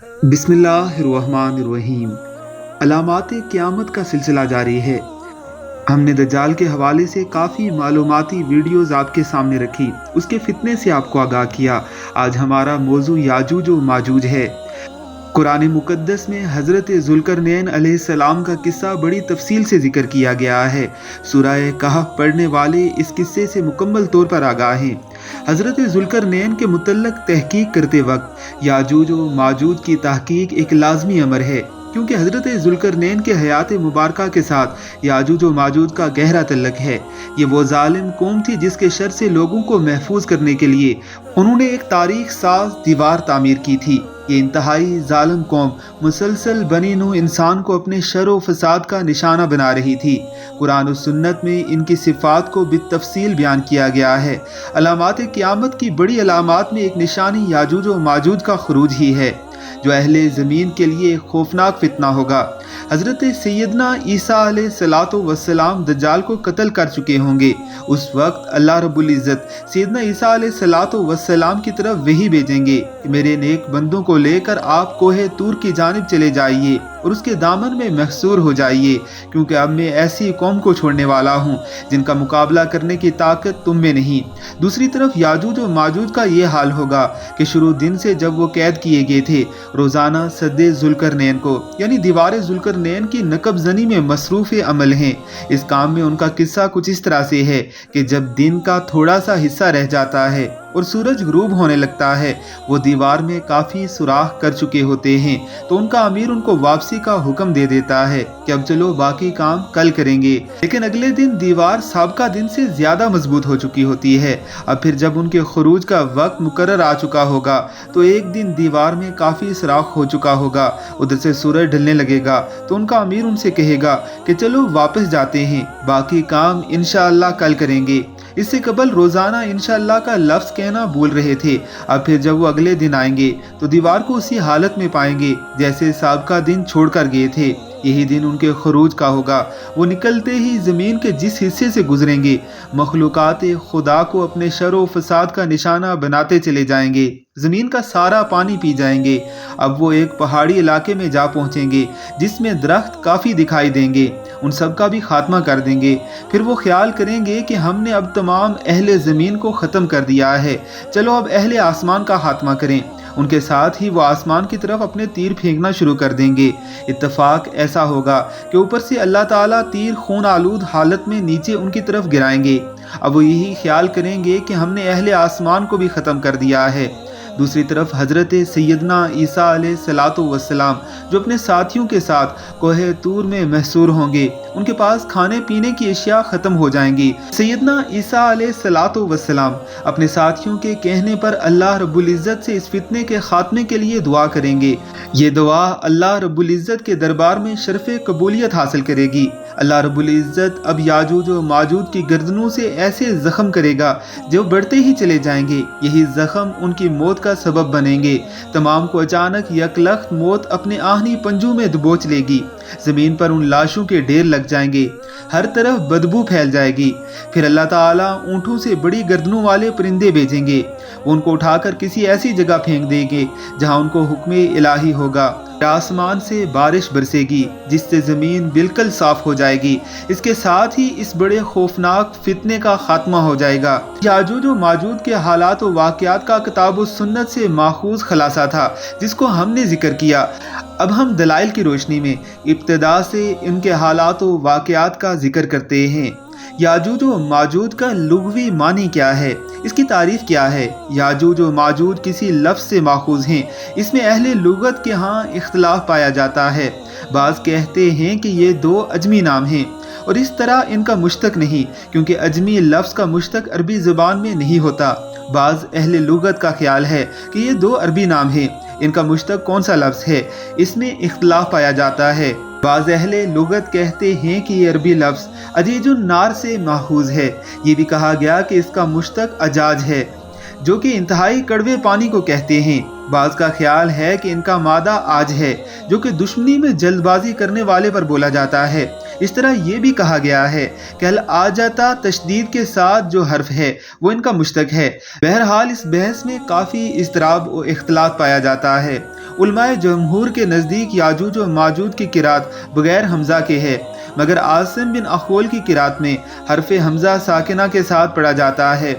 बिस्मिल्लाहिर्रहमानिर्रहीम। अलामात क़यामत का सिलसिला जारी है। हमने दज्जाल के हवाले से काफ़ी मालूमाती वीडियोज़ आपके सामने रखी, उसके फितने से आपको आगाह किया। आज हमारा मौजू याजूज व माजूज है। कुरान मुक़द्दस में हज़रत ज़ुल्करनैन अलैहिस्सलाम का किस्सा बड़ी तफसील से ज़िक्र किया गया है। सूरह कहफ पढ़ने वाले इस किस्से से मुकम्मल तौर पर आगाह हैं। हज़रत ज़ुल्करनैन के मुतल्लक़ तहकीक करते वक्त याजूज व माजूज की तहकीक एक लाजमी अमर है, क्योंकि हज़रत ज़ुल्करनैन के हयात मुबारका के साथ याजूज व माजूज का गहरा तल्लक है। ये वो जालिम कौम थी जिसके शर से लोगों को महफूज करने के लिए उन्होंने एक तारीख साज दीवार तामीर की थी। ये इंतहाई जालिम कौम मुसलसल बनी नूह इंसान को अपने शर व फसाद का निशाना बना रही थी। कुरान और सुन्नत में इनकी सिफ़ात को बितफसील बयान किया गया है। अलामात क़यामत की बड़ी अलामात में एक निशानी याजूज व माजूज का खुरूज ही है, जो अहले ज़मीन के लिए खौफनाक फितना होगा। हज़रत सैयदना ईसा अलैहिस्सलातु वस्सलाम दज्जाल को कत्ल कर चुके होंगे। उस वक्त अल्लाह रब्बुल इज़्ज़त सैयदना ईसा अलैहिस्सलातु वस्सलाम की तरफ वही भेजेंगे कि मेरे नेक बंदों को लेकर आप कोहे तूर की जानिब चले जाइए और उसके दामन में महसूर हो जाइए, क्योंकि अब मैं ऐसी कौम को छोड़ने वाला हूँ जिनका मुकाबला करने की ताकत तुम में नहीं। दूसरी तरफ याजूज और माजूज का ये हाल होगा कि शुरू दिन से जब वो कैद किए गए थे, रोज़ाना सद्दे ज़ुल्करनैन को यानी दीवार ज़ुल्करनैन की नकब ज़नी में मसरूफ़ अमल हैं। इस काम में उनका किस्सा कुछ इस तरह से है कि जब दिन का थोड़ा सा हिस्सा रह जाता है और सूरज ग़रूब होने लगता है, वो दीवार में काफ़ी सुराख कर चुके होते हैं, तो उनका अमीर उनको वापसी का हुक्म दे देता है कि अब चलो बाकी काम कल करेंगे। लेकिन अगले दिन दीवार साबका दिन से ज़्यादा मजबूत हो चुकी होती है। अब फिर जब उनके खुरूज का वक्त मुकर्रर आ चुका होगा तो एक दिन दीवार में काफ़ी सुराख हो चुका होगा, उधर से सूरज ढलने लगेगा, तो उनका अमीर उनसे कहेगा कि चलो वापस जाते हैं, बाकी काम इंशाअल्लाह कल करेंगे। इससे कबल रोज़ाना इंशाअल्लाह का लफ्ज़ कहना भूल रहे थे। अब फिर जब वो अगले दिन आएंगे तो दीवार को उसी हालत में पाएंगे जैसे साबका दिन छोड़कर गए थे। यही दिन उनके खरूज का होगा। वो निकलते ही ज़मीन के जिस हिस्से से गुजरेंगे, मखलूक़ात खुदा को अपने शर व फसाद का निशाना बनाते चले जाएंगे, ज़मीन का सारा पानी पी जाएंगे। अब वो एक पहाड़ी इलाके में जा पहुँचेंगे जिसमें दरख्त काफ़ी दिखाई देंगे, उन सब का भी खात्मा कर देंगे। फिर वो ख्याल करेंगे कि हमने अब तमाम अहले ज़मीन को ख़त्म कर दिया है, चलो अब अहले आसमान का खात्मा करें। उनके साथ ही वो आसमान की तरफ अपने तीर फेंकना शुरू कर देंगे। इत्तफाक ऐसा होगा कि ऊपर से अल्लाह ताला तीर खून आलूद हालत में नीचे उनकी तरफ गिराएंगे। अब वो यही ख्याल करेंगे कि हमने अहले आसमान को भी ख़त्म कर दिया है। दूसरी तरफ हज़रत सैयदना ईसा अलैहिस्सलातु वस्सलाम जो अपने साथियों के साथ कोहे तूर में महसूर होंगे, उनके पास खाने पीने की अशिया ख़त्म हो जाएंगी। सैयदना ईसा अलैहिस्सलातु वस्सलाम अपने साथियों के कहने पर अल्लाह रब्बुल इज़्ज़त से इस फितने के ख़ात्मे के लिए दुआ करेंगे। ये दुआ अल्लाह रब्बुल इज़्ज़त के दरबार में शर्फ़ कबूलियत हासिल करेगी। अल्लाह रब्बुल इज़्ज़त अब याजूज व माजूज की गर्दनों से ऐसे ज़ख्म करेगा जो बढ़ते ही चले जाएंगे। यही ज़ख्म उनकी मौत का सबब बनेंगे। तमाम को अचानक यकलख्त मौत अपने आहनी पंजों में दबोच लेगी। ज़मीन पर उन लाशों के ढेर लग जाएंगे, हर तरफ बदबू फैल जाएगी। फिर अल्लाह ताला ऊँटों से बड़ी गर्दनों वाले परिंदे भेजेंगे, वो उनको उठाकर किसी ऐसी जगह फेंक देंगे जहाँ उनको हुक्म इलाही होगा। आसमान से बारिश बरसेगी जिससे ज़मीन बिल्कुल साफ हो जाएगी। इसके साथ ही इस बड़े खौफनाक फितने का खात्मा हो जाएगा। याजूज व माजूज के हालात व वाक़यात का किताब व सुन्नत से माखूज़ खलासा था जिसको हमने जिक्र किया। अब हम दलाइल की रोशनी में इब्तिदा से इनके हालात व वाक़यात का जिक्र करते हैं। याजूज व माजूज का लुग़वी मानी क्या है, इसकी तारीफ़ क्या है। याजूज व माजूज किसी लफ्ज़ से माखूज़ हैं। इसमें अहले लुग़त के यहाँ इख्तलाफ पाया जाता है। बाज़ कहते हैं कि ये दो अजमी नाम हैं और इस तरह इनका मुश्तक नहीं, क्योंकि अजमी लफ्ज़ का मुश्तक अरबी ज़बान में नहीं होता। बाज़ अहले लुग़त का ख्याल है कि ये दो अरबी नाम हैं, इनका मुश्तक कौन सा लफ्ज़ है, इसमें इख्तलाफ पाया जाता है। बाज़ अहले लुग़त कहते हैं कि ये अरबी लफ्ज़ अजीजुन नार से माखूज़ है। ये भी कहा गया कि इसका मुश्तक अजाज है, जो कि इंतहाई कड़वे पानी को कहते हैं। बाज़ का ख्याल है कि इनका मादा आज है, जो कि दुश्मनी में जल्दबाजी करने वाले पर बोला जाता है। इस तरह ये भी कहा गया है कि अल आजाता तशदीद के साथ जो हर्फ है वो इनका मुश्तक है। बहरहाल इस बहस में काफ़ी इज़्तिराब और इख्तिलाफ पाया जाता है। उलमाए जमहूर के नज़दीक याजूज और माजूज की किरात बगैर हमज़ा के है, मगर आसिम बिन अखोल की किरात में हरफ हमज़ा साकिना के साथ पढ़ा जाता है।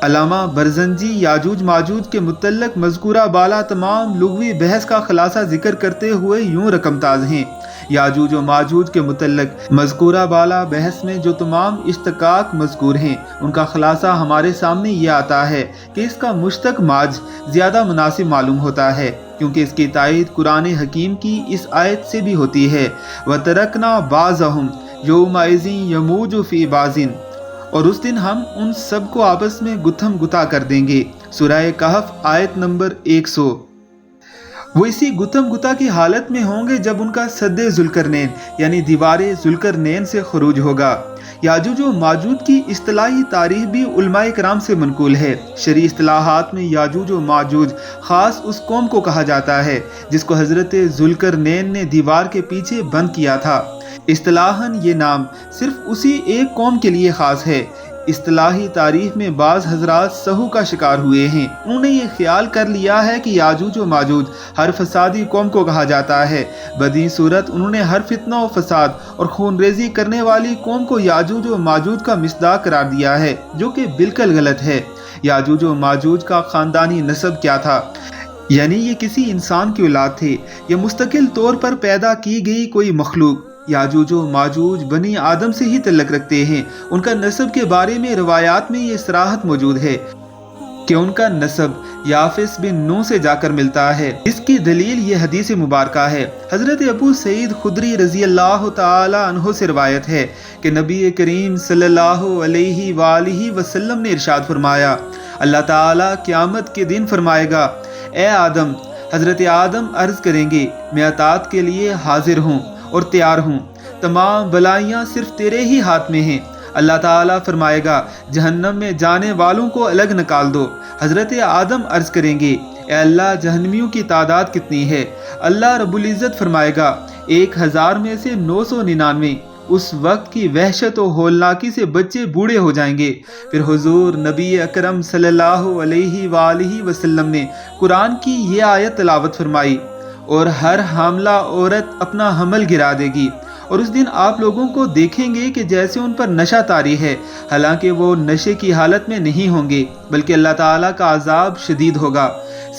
अल्लामा बरजंजी याजूज माजूज के मुतल्लक मज़कूरा बाला तमाम लुग़वी बहस का ख़ुलासा ज़िक्र करते हुए यूँ रकमताज हैं। याजूज और माजूज के मुतल्लक मज़कूरा बाला बहस में जो तमाम इश्तकाक मज़कूर हैं, उनका ख़ुलासा हमारे सामने ये आता है कि इसका मुश्तक माज ज़्यादा मुनासिब मालूम होता है, क्योंकि इसकी तायद कुरान हकीम की इस आयत से भी होती है, व तरकना बाज़हुम यौमइज़िन यमूजु फ़ी बाज़िन, और उस दिन हम उन सब को आपस में गुत्थम गुता कर देंगे। सूरह कहफ आयत नंबर 100। वो इसी गुत्थम गुता की हालत में होंगे जब उनका सद्दे ज़ुल्करनैन यानी दीवारे ज़ुल्करनैन से खरूज होगा। याजूज व माजूज की इस्तिलाही तारीख भी उलमाए कराम से मनकूल है। शरी इस्तिलाहात में याजूज व माजूज ख़ास उस कौम को कहा जाता है जिसको हज़रत ज़ुल्करनैन ने दीवार के पीछे बंद किया था। इस्तिलाहन ये नाम सिर्फ उसी एक कौम के लिए ख़ास है। इस्तिलाही तारीख में बाज़ हजरात सहू का शिकार हुए हैं। उन्होंने ये ख्याल कर लिया है कि याजूज व माजूज हर फसादी कौम को कहा जाता है। बदी सूरत उन्होंने हर फितना व फसाद और खूनरेजी करने वाली कौम को याजूज व माजूज का मिस्दाक करार दिया है, जो कि बिल्कुल गलत है। याजूज व माजूज का ख़ानदानी नस्ब क्या था, यानी ये किसी इंसान की औलाद थे या मुस्तकिल तौर पर पैदा की गई कोई मखलूक। याजूज व माजूज बनी आदम से ही तल्लक रखते हैं। उनका नस्ब के बारे में रवायात में ये सराहत मौजूद है कि उनका नस्ब याफिस बिन नूह से जाकर मिलता है। इसकी दलील ये हदीस मुबारका है। हज़रत अबू सईद खुदरी रज़ी अल्लाह ताला अन्हो से रवायत है कि नबी करीम सल्लल्लाहु अलैहि वालिहि वसल्लम ने इरशाद फरमाया, अल्लाह ताला क़यामत के दिन फरमाएगा, ए आदम। हज़रत आदम अर्ज़ करेंगे, मैं अतात के लिए हाजिर हूँ और तैयार हूँ, तमाम बलाइयाँ सिर्फ तेरे ही हाथ में हैं। अल्लाह ताला फरमाएगा, जहन्नम में जाने वालों को अलग निकाल दो। हज़रत आदम अर्ज़ करेंगे, ए अल्लाह, जहन्नमियों की तादाद कितनी है? अल्लाह रब्बुल इज़्ज़त फरमाएगा, 1000 में से 999। उस वक्त की वहशत और होलनाकी से बच्चे बूढ़े हो जाएंगे। फिर हुजूर नबी अकरम सल्लल्लाहु अलैहि वालिहि वसल्लम ने कुरान की ये आयत तिलावत फरमाई, और हर हामला औरत अपना हमल गिरा देगी, और उस दिन आप लोगों को देखेंगे कि जैसे उन पर नशा तारी है, हालांकि वो नशे की हालत में नहीं होंगे, बल्कि अल्लाह ताला का अजाब शदीद होगा।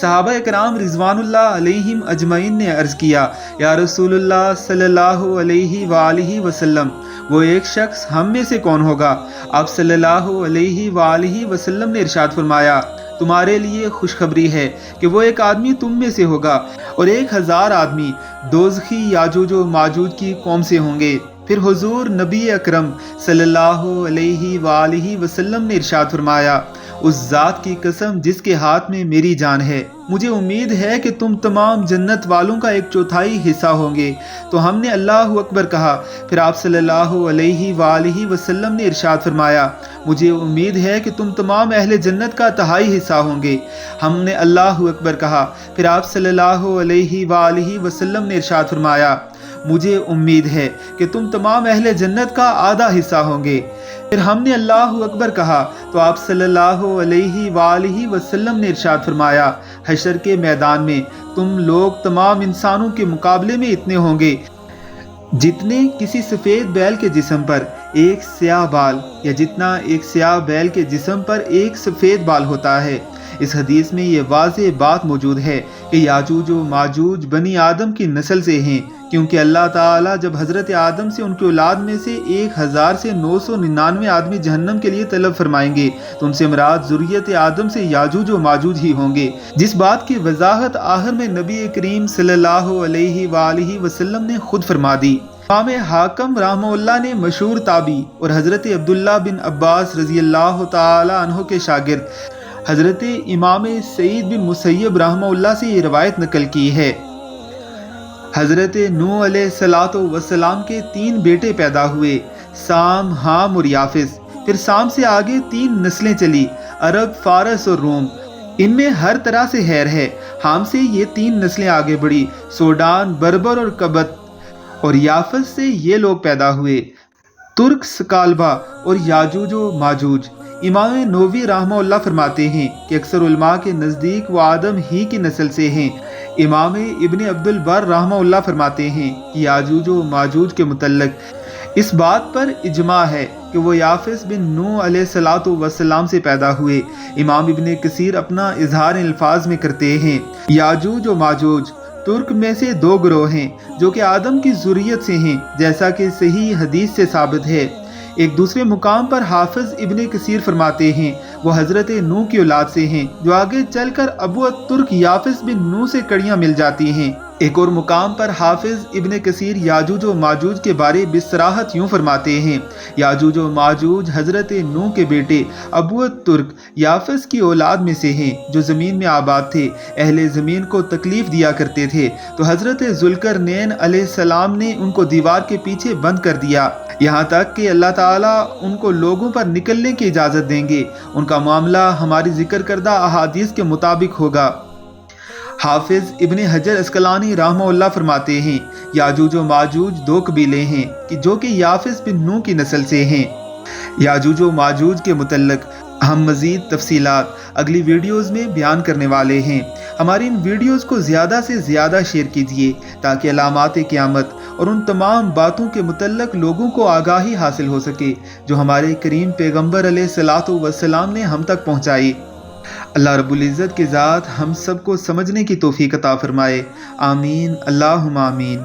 सहाबा कराम रिज़वानुल्लाह अलैहिम अजमईन ने अर्ज़ किया, या रसूलुल्लाह सल्लल्लाहु अलैहि वालिहि वसल्लम, वो एक शख्स हम में से कौन होगा? आप सल्लल्लाहु अलैहि वालिहि वसल्लम ने इरशाद फरमाया, तुम्हारे लिए खुशखबरी है कि वो एक आदमी तुम में से होगा और 1000 आदमी दोज़खी याजूज व माजूज की कौम से होंगे। फिर हुजूर नबी अकरम सल्लल्लाहु अलैहि वालिहि वसल्लम ने इरशाद फरमाया, उस ज़ात की कसम जिसके हाथ में मेरी जान है, मुझे उम्मीद है कि तुम तमाम जन्नत वालों का 1/4 हिस्सा होंगे। तो हमने अल्लाहु अकबर कहा। फिर आप सल्लल्लाहु अलैहि वालिहि वसल्लम ने इरशाद फरमाया, मुझे उम्मीद है कि तुम तमाम अहले जन्नत का 1/3 हिस्सा होंगे। हमने अल्लाहु अकबर कहा। फिर आप सल्लल्लाहु अलैहि वालिहि वसल्लम ने इरशाद फरमाया, मुझे उम्मीद है कि तुम तमाम अहले जन्नत का आधा हिस्सा होंगे। फिर हमने अल्लाहु अकबर कहा तो आप सल्लल्लाहु अलैहि वालिहि वसल्लम ने इरशाद फरमाया, हशर के मैदान में तुम लोग तमाम इंसानों के मुकाबले में इतने होंगे जितने किसी सफ़ेद बैल के जिस्म पर एक स्याह बाल, या जितना एक स्याह बैल के जिस्म पर एक सफ़ेद बाल होता है। इस हदीस में ये वाज़ेह बात मौजूद है कि याजूज व माजूज बनी आदम की नस्ल से हैं, क्योंकि अल्लाह ताला जब हज़रत आदम से उनकी औलाद में से 1000 से 999 आदमी जहन्नम के लिए तलब फरमाएंगे, तो उनसे मुराद ज़ुर्रियत आदम से याजूज व माजूज ही होंगे। जिस बात की वजाहत आखिर में नबी करीम सल्लल्लाहु अलैहि वालिहि वसल्लम ने खुद फरमा दी। इमाम हाकम रहमहुल्लाह ने मशहूर ताबी और हज़रत अब्दुल्ला बिन अब्बास रज़ी अल्लाह ताला अन्हो के शागिर्द हज़रत इमाम सईद बिन मुसय्यब रहमहुल्लाह से ये रवायत नकल की है। हज़रत नूह अलैहिस्सलातु वस्सलाम के 3 बेटे पैदा हुए, साम, हाम और याफिस। फिर साम से आगे 3 नस्लें चली, अरब, फारस और रोम। इनमें हर तरह से हैर है। हाम से ये 3 नस्लें आगे बढ़ी, सोडान, बर्बर और कबत। और याफिस से ये लोग पैदा हुए, तुर्क, सकालबा और याजूज व माजूज। इमाम नववी रहमहुल्लाह फरमाते हैं कि अक्सर उलमा के नज़दीक वो आदम ही की नस्ल से हैं। इमाम इब्न अब्दुल बर रहमहुल्लाह फरमाते हैं कि याजूज व माजूज के मुतल्लक इस बात पर इजमा है कि वो याफिस बिन नूह अलैहिस्सलातु वस्सलाम से पैदा हुए। इमाम इब्न कसीर अपना इजहार अल्फाज में करते हैं, याजूज व माजूज तुर्क में से दो गिरोह हैं जो कि आदम की ज़ुर्रियत से हैं, जैसा कि सही हदीस से साबित है। एक दूसरे मुकाम पर हाफिज इब्न कसीर फरमाते हैं वो हज़रत नूह की औलाद से हैं, जो आगे चलकर अबू तुर्क याफिस बिन नूह से कड़ियाँ मिल जाती हैं। एक और मुकाम पर हाफिज इब्न कसीर याजूज व माजूज के बारे बिसराहत यूँ फरमाते हैं, याजूज व माजूज हज़रत नूह के बेटे अबू तुर्क याफिस की औलाद में से हैं, जो ज़मीन में आबाद थे, अहले ज़मीन को तकलीफ़ दिया करते थे, तो हज़रत ज़ुल्करनैन अलैहिस्सलाम ने उनको दीवार के पीछे बंद कर दिया, यहाँ तक कि अल्लाह ताला उनको लोगों पर निकलने की इजाज़त देंगे। उनका मामला हमारी जिक्र करदा अहादीस के मुताबिक होगा। हाफिज इब्न हजर अस्कलानी रहमहुल्लाह फरमाते हैं, याजूज व माजूज दो कबीले हैं कि जो कि याफिस बिन नूह की नस्ल से हैं। याजूज व माजूज के मुतल्लक हम मज़ीद तफसीलात अगली वीडियोज़ में बयान करने वाले हैं। हमारी इन वीडियोज़ को ज़्यादा से ज़्यादा शेयर कीजिए ताकि अलामात क़यामत और उन तमाम बातों के मुतल्लक लोगों को आगाही हासिल हो सके जो हमारे करीम पैगम्बर अलैहिस्सलातु वस्सलाम ने हम तक पहुँचाई। अल्लाह रब्बुल इज़्ज़त की ज़ात हम सबको समझने की तौफ़ीक़ अता फ़रमाए। आमीन अल्लाहुम्मा आमीन।